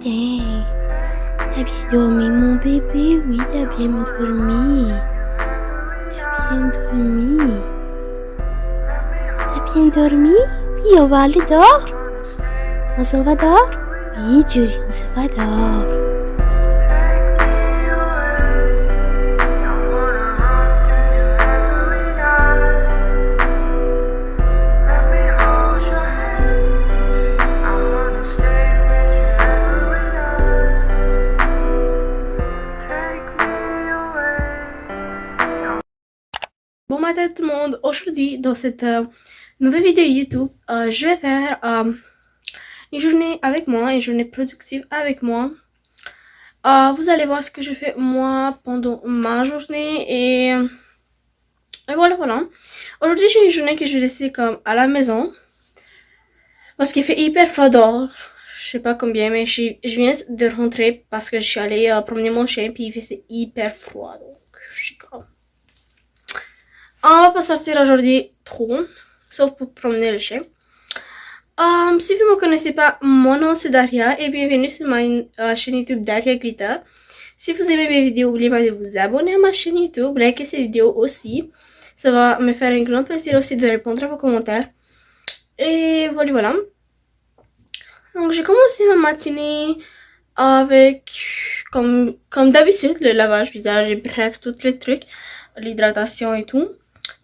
matin. T'as bien dormi, mon bébé? Oui, t'as bien dormi. T'as bien dormi. T'as bien dormi? Oui, on va aller dehors. On s'en va dehors? Oui, Julie, on se va dehors. Bon matin tout le monde, aujourd'hui dans cette nouvelle vidéo YouTube, je vais faire une journée avec moi, une journée productive avec moi. Vous allez voir ce que je fais moi pendant ma journée et voilà. Aujourd'hui j'ai une journée que je vais laisser comme à la maison parce qu'il fait hyper froid dehors. Je sais pas combien mais je viens de rentrer parce que je suis allée promener mon chien puis il faisait hyper froid donc je suis comme... On va pas sortir aujourd'hui trop, sauf pour promener le chien. Si vous ne me connaissez pas, mon nom c'est Daria et bienvenue sur ma chaîne YouTube Daria Grita. Si vous aimez mes vidéos, n'oubliez pas de vous abonner à ma chaîne YouTube, liker cette vidéo aussi. Ça va me faire un grand plaisir aussi de répondre à vos commentaires. Et voilà. Donc j'ai commencé ma matinée avec, comme d'habitude, le lavage visage et bref, tous les trucs, l'hydratation et tout.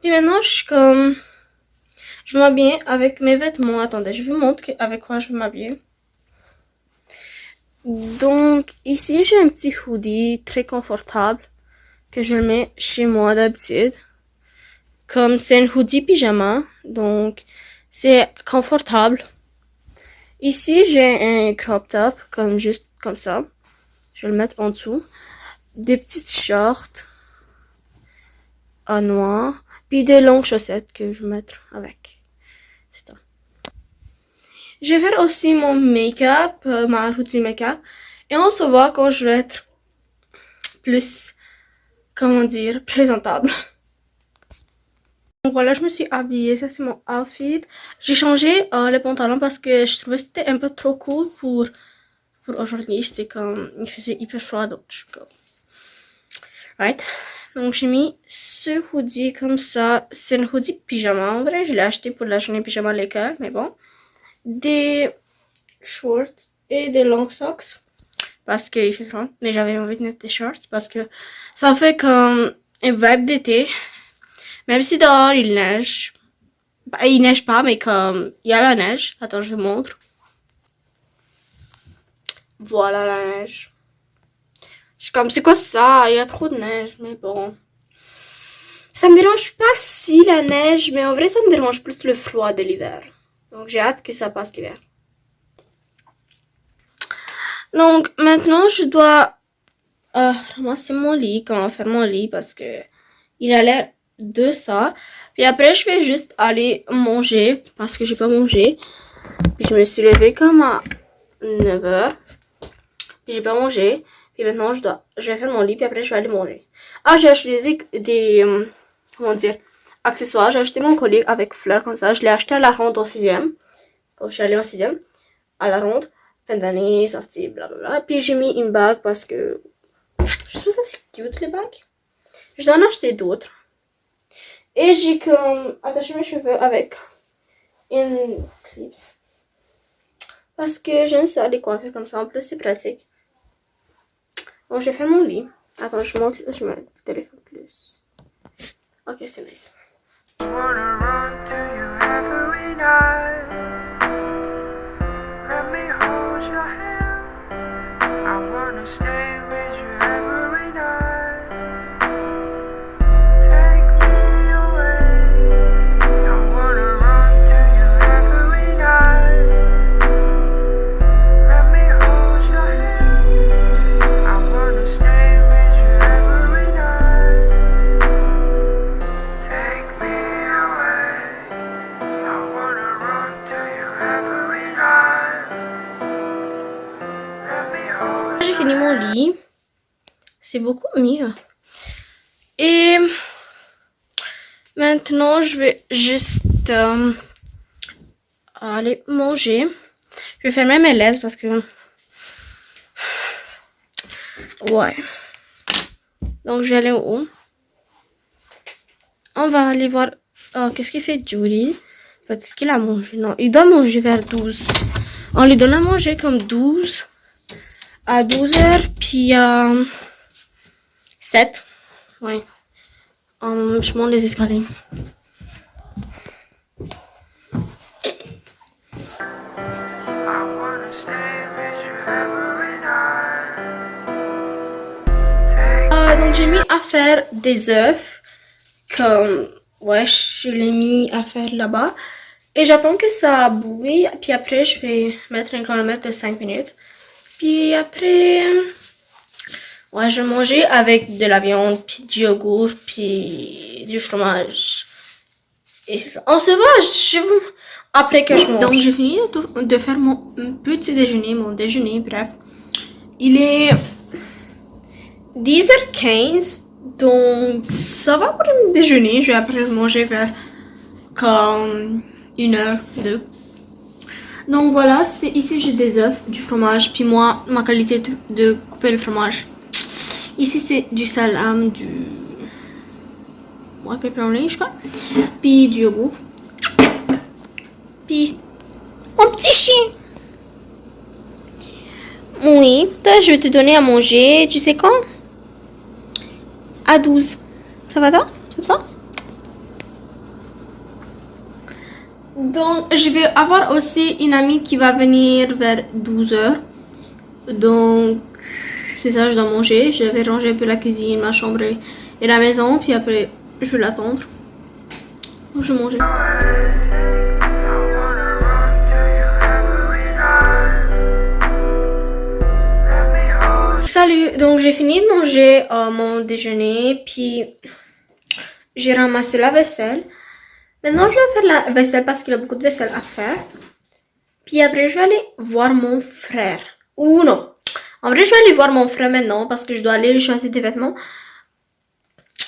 Puis maintenant, je m'habille avec mes vêtements. Attendez, je vous montre avec quoi je m'habille. Donc, ici, j'ai un petit hoodie très confortable que je le mets chez moi d'habitude. Comme c'est un hoodie pyjama, donc c'est confortable. Ici, j'ai un crop top, juste comme ça. Je vais le mettre en dessous. Des petites shorts en noir. Puis des longues chaussettes que je vais mettre avec. C'est ça. Je vais faire aussi mon make-up, ma routine make-up. Et on se voit quand je vais être plus, comment dire, présentable. Donc voilà, je me suis habillée. Ça c'est mon outfit. J'ai changé les pantalons parce que je trouvais que c'était un peu trop court pour aujourd'hui. C'était comme, il faisait hyper froid donc je suis comme... Right. Donc j'ai mis ce hoodie comme ça. C'est un hoodie pyjama. En vrai, je l'ai acheté pour la journée pyjama à l'école, mais bon. Des shorts et des long socks parce qu'il fait froid. Mais j'avais envie de mettre des shorts parce que ça fait comme un vibe d'été. Même si dehors il neige. Bah, il neige pas, mais comme il y a la neige. Attends, je vous montre. Voilà la neige. Je suis comme, c'est quoi ça? Il y a trop de neige, mais bon. Ça me dérange pas si la neige, mais en vrai, ça me dérange plus le froid de l'hiver. Donc, j'ai hâte que ça passe l'hiver. Donc, maintenant, je dois ramasser mon lit, comment faire mon lit, parce que il a l'air de ça. Puis après, je vais juste aller manger, parce que j'ai pas mangé. Puis je me suis levée comme à 9h. Puis j'ai pas mangé. Puis maintenant, je vais faire mon lit, puis après, je vais aller manger. J'ai acheté des comment dire, accessoires. J'ai acheté mon collier avec fleurs comme ça. Je l'ai acheté à la ronde en 6e. Quand je suis allée en 6e. À la ronde. Fin d'année, sortie, blablabla. Puis j'ai mis une bague parce que je trouve ça c'est cute, les bagues. Je dois en acheter d'autres. Et j'ai comme attaché mes cheveux avec une clip. Parce que j'aime ça, les coiffures comme ça. En plus, c'est pratique. Bon, je vais faire mon lit. Attends, je montre le téléphone plus. Ok, c'est nice. J'ai fini mon lit. C'est beaucoup mieux. Et maintenant, je vais juste aller manger. Je vais fermer mes lettres parce que Ouais. Donc, je vais aller au haut. On va aller voir qu'est-ce qu'il fait Julie. Parce qu'il a mangé. Non, il doit manger vers 12. On lui donne à manger comme 12 à 12 heures, puis à 7. Ouais. Je monte les escaliers. Donc j'ai mis à faire des œufs. Comme, ouais, je l'ai mis à faire là-bas. Et j'attends que ça bouille. Puis après, je vais mettre un chronomètre de 5 minutes. Puis après, ouais, je vais manger avec de la viande, puis du yogourt, puis du fromage. Et c'est ça. On se voit après que je mange. Donc j'ai fini de faire mon petit déjeuner, mon déjeuner, bref. Il est 10h15. Donc, ça va pour le déjeuner. Je vais après manger vers comme 1h, 2. Donc voilà, ici j'ai des œufs, du fromage. Puis moi, ma qualité de couper le fromage. Ici c'est du salam, du... ouais, pepperoni, je crois. Puis du yogourt. Puis mon petit chien. Oui, toi je vais te donner à manger. Tu sais quand? À 12. Ça va toi? Ça te va? Donc, je vais avoir aussi une amie qui va venir vers 12h. Donc, c'est ça, je dois manger. Je vais ranger un peu la cuisine, ma chambre et la maison. Puis après, je vais l'attendre. Je vais manger. Salut, donc j'ai fini de manger mon déjeuner, puis j'ai ramassé la vaisselle. Maintenant je vais faire la vaisselle parce qu'il y a beaucoup de vaisselle à faire. Puis après je vais aller voir mon frère. Ou non, en vrai je vais aller voir mon frère maintenant parce que je dois aller lui choisir des vêtements.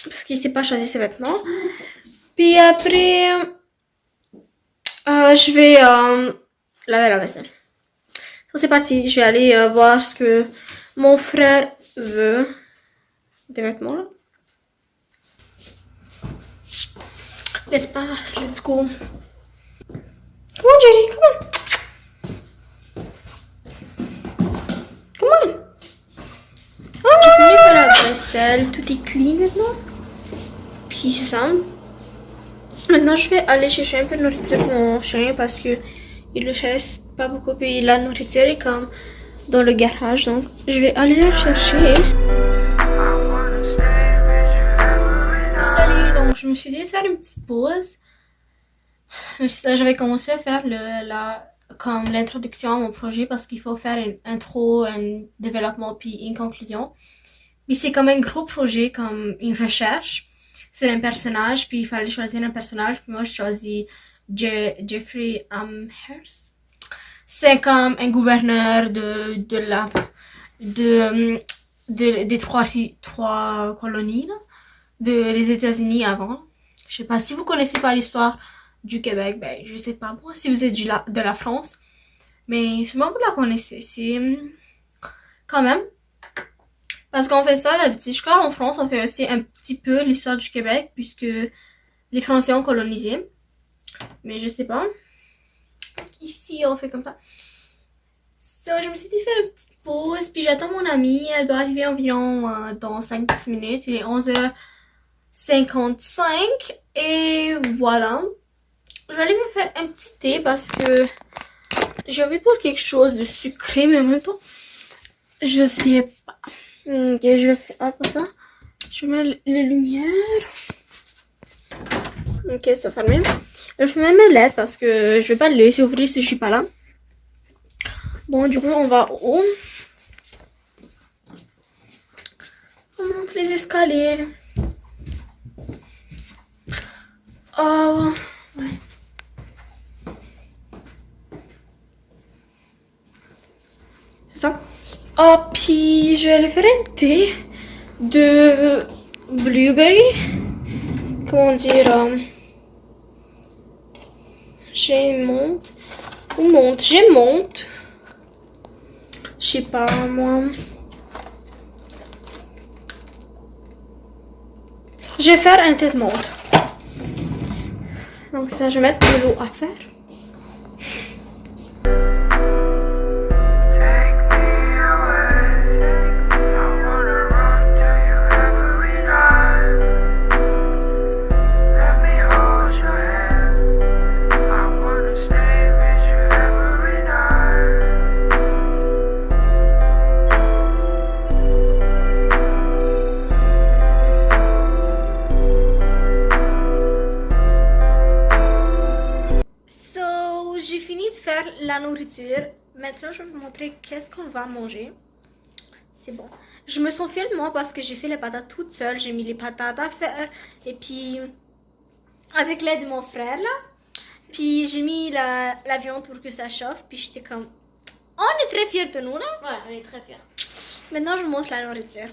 Parce qu'il ne sait pas choisir ses vêtements. Puis après, je vais laver la vaisselle. Donc c'est parti, je vais aller voir ce que mon frère veut. Des vêtements là. L'espace, let's go. Come on Jerry, come on. Come on. J'ai fini de faire la vaisselle, tout est clean maintenant. Puis c'est ça. Maintenant je vais aller chercher un peu de nourriture pour mon chien parce que il ne reste pas beaucoup. Puis la nourriture est comme dans le garage, donc je vais aller la chercher. Salut, donc je me suis dit de faire une petite pause. J'avais commencé à faire comme l'introduction à mon projet parce qu'il faut faire une intro, un développement puis une conclusion. Puis c'est comme un gros projet, comme une recherche sur un personnage, puis il fallait choisir un personnage. Puis moi je choisis Jeffrey Amherst. C'est comme un gouverneur des trois colonies là, des États-Unis avant. Je sais pas si vous connaissez pas l'histoire du Québec, ben je sais pas moi si vous êtes de la France, mais sûrement vous la connaissez. C'est quand même parce qu'on fait ça d'habitude. Je crois en France on fait aussi un petit peu l'histoire du Québec puisque les Français ont colonisé, mais je sais pas. Ici on fait comme ça. So, je me suis dit faire une petite pause, puis j'attends mon amie. Elle doit arriver environ dans 5-10 minutes. Il est 11h55 et voilà. Je vais aller me faire un petit thé parce que j'ai envie pour quelque chose de sucré, mais en même temps, je sais pas. Ok, je vais faire ça. Je mets les lumières. Ok, ça fait bien. Je fais même mes lettres parce que je vais pas le laisser ouvrir si je suis pas là. Bon, du coup, on va où? On monte les escaliers. Oh, ouais. C'est ça. Oh, puis je vais aller faire un thé de blueberry. Comment dire? J'monte. Je sais pas, moi. Je vais faire un tête-monde. Donc ça, je vais mettre de l'eau à faire. J'ai fini de faire la nourriture. Maintenant, je vais vous montrer qu'est-ce qu'on va manger. C'est bon. Je me sens fière de moi parce que j'ai fait les patates toute seule. J'ai mis les patates à faire. Et puis, avec l'aide de mon frère, là. Puis, j'ai mis la viande pour que ça chauffe. Puis, j'étais comme... On est très fiers de nous, là. Ouais, on est très fiers. Maintenant, je vous montre la nourriture.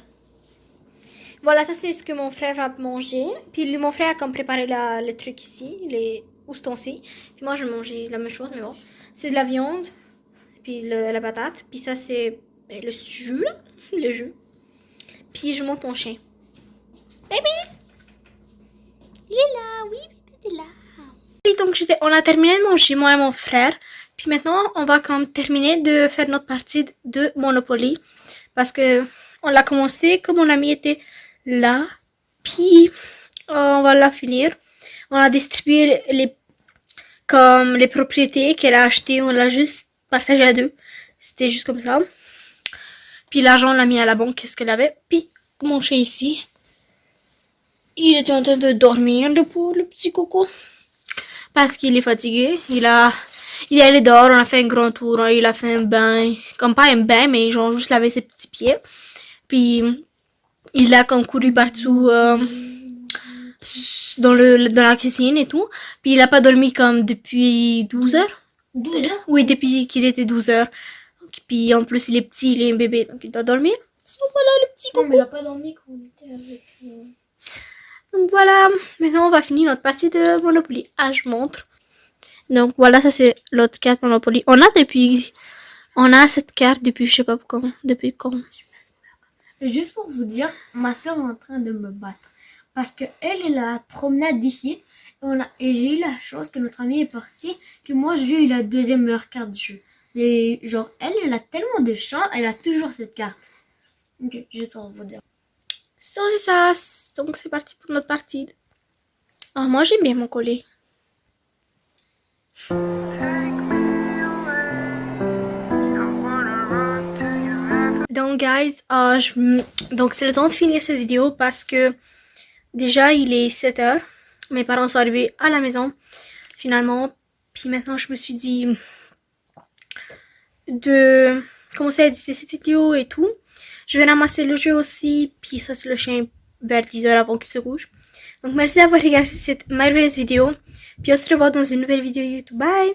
Voilà, ça, c'est ce que mon frère va manger. Puis, mon frère a comme préparé le truc ici. Les ustensiles. Puis, moi, je vais manger la même chose, mais bon. C'est de la viande. Puis, la patate. Puis, ça, c'est le jus, là. Le jus. Puis, je montre mon chien. Bébé! Il est là, oui, bébé, il est là. Et donc, on a terminé de manger, moi et mon frère. Puis maintenant, on va comme terminer de faire notre partie de Monopoly. Parce que on l'a commencé, comme mon ami était là. Puis, on va la finir. On a distribué les propriétés qu'elle a achetées. On l'a juste partagé à deux. C'était juste comme ça. Puis l'argent, on l'a mis à la banque, qu'est-ce qu'elle avait. Puis, mon chien ici, il était en train de dormir, le petit coco. Parce qu'il est fatigué. Il est allé dehors, on a fait un grand tour, il a fait un bain. Comme pas un bain, mais genre juste laver ses petits pieds. Puis, il a comme couru partout dans la cuisine et tout. Puis, il a pas dormi comme depuis 12 heures. 12 heures? Oui, depuis qu'il était 12 heures. Puis, en plus, il est petit, il est un bébé, donc il doit dormir. Donc, voilà le petit coco. Non, mais il a pas dormi quand on était avec... Donc, voilà. Maintenant, on va finir notre partie de Monopoly. Ah, je montre. Donc, voilà, ça, c'est l'autre carte Monopoly. On a cette carte depuis, je sais pas quand. Depuis quand. Juste pour vous dire, ma soeur est en train de me battre. Parce que elle est à la promenade d'ici. Et j'ai eu la chance que notre amie est partie. Que moi, j'ai eu la deuxième meilleure carte du jeu. Et genre, elle a tellement de chance. Elle a toujours cette carte. Ok, juste pour vous dire. So, c'est ça. Donc, c'est parti pour notre partie. Ah, moi, j'aime bien mon collier. Donc, guys, donc c'est le temps de finir cette vidéo parce que déjà, il est 7 heures. Mes parents sont arrivés à la maison, finalement. Puis maintenant, je me suis dit de commencer à éditer cette vidéo et tout. Je vais ramasser le jeu aussi. Puis ça, c'est le chien vers 10 heures avant qu'il se couche. Donc, merci d'avoir regardé cette merveilleuse vidéo. Puis on se revoit dans une nouvelle vidéo YouTube. Bye!